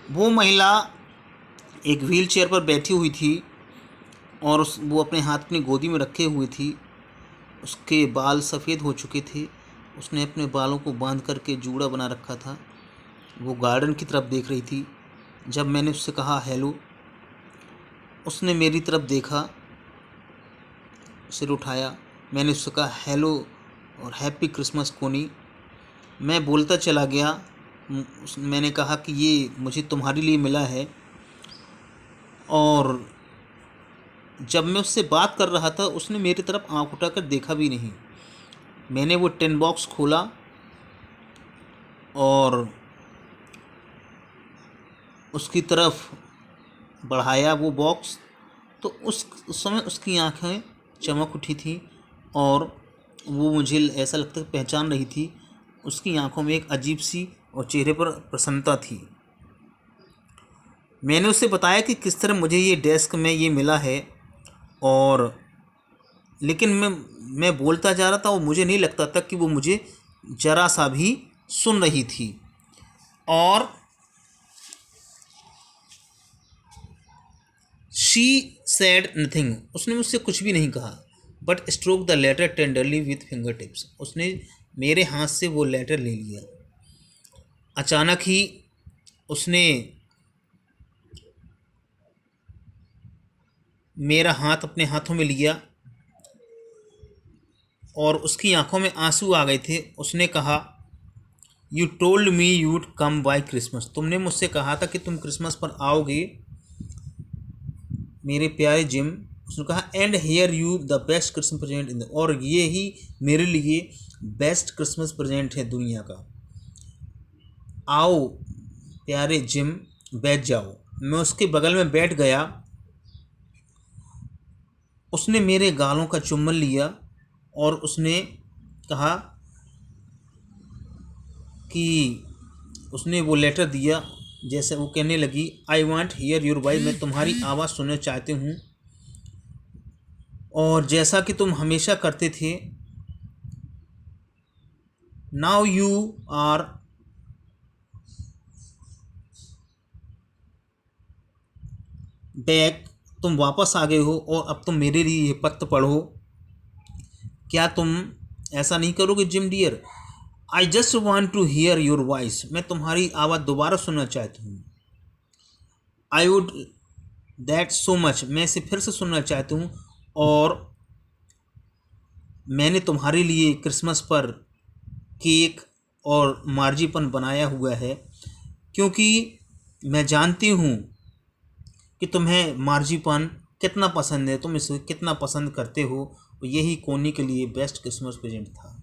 वो महिला एक व्हील चेयर पर बैठी हुई थी और वो अपने हाथ अपनी गोदी में रखे हुए थी। उसके बाल सफ़ेद हो चुके थे। उसने अपने बालों को बांध करके जूड़ा बना रखा था। वो गार्डन की तरफ देख रही थी। जब मैंने उससे कहा हेलो, उसने मेरी तरफ देखा, सिर उठाया। मैंने उससे कहा हेलो और हैप्पी क्रिसमस कोनी। मैं बोलता चला गया। मैंने कहा कि ये मुझे तुम्हारे लिए मिला है। और जब मैं उससे बात कर रहा था उसने मेरी तरफ आँख उठाकर देखा भी नहीं। मैंने वो टिन बॉक्स खोला और उसकी तरफ बढ़ाया वो बॉक्स, तो उस समय उसकी आंखें चमक उठी थी और वो मुझे ऐसा लगता है पहचान रही थी। उसकी आंखों में एक अजीब सी और चेहरे पर प्रसन्नता थी। मैंने उससे बताया कि किस तरह मुझे ये डेस्क में ये मिला है, और लेकिन मैं बोलता जा रहा था और मुझे नहीं लगता था कि वो मुझे ज़रा सा भी सुन रही थी। और शी सेड नथिंग, उसने मुझसे कुछ भी नहीं कहा, but stroke the letter tenderly with finger tips. उसने मेरे हाथ से वो लेटर ले लिया। अचानक ही उसने मेरा हाथ अपने हाथों में लिया और उसकी आंखों में आंसू आ गए थे। उसने कहा you told me you'd come by Christmas, तुमने मुझसे कहा था कि तुम क्रिसमस पर आओगे मेरे प्यारे जिम। उसने कहा and here you the best Christmas present in the, और ये ही मेरे लिए बेस्ट क्रिसमस प्रेजेंट है दुनिया का। आओ प्यारे जिम, बैठ जाओ। मैं उसके बगल में बैठ गया। उसने मेरे गालों का चुम्बन लिया और उसने कहा कि उसने वो लेटर दिया। जैसे वो कहने लगी I want here your voice, मैं तुम्हारी आवाज़ सुनना चाहती हूँ, और जैसा कि तुम हमेशा करते थे। नाउ यू आर बैक, तुम वापस आ गए हो और अब तुम मेरे लिए ये पत्र पढ़ो। क्या तुम ऐसा नहीं करोगे Jim dear? I just want to hear your voice, मैं तुम्हारी आवाज़ दोबारा सुनना चाहती हूँ। I would that so much, मैं इसे फिर से सुनना चाहती हूँ। और मैंने तुम्हारे लिए क्रिसमस पर केक और मार्जीपन बनाया हुआ है, क्योंकि मैं जानती हूँ कि तुम्हें मार्जीपन कितना पसंद है, तुम इसे कितना पसंद करते हो। यही कोनी के लिए बेस्ट क्रिसमस प्रेजेंट था।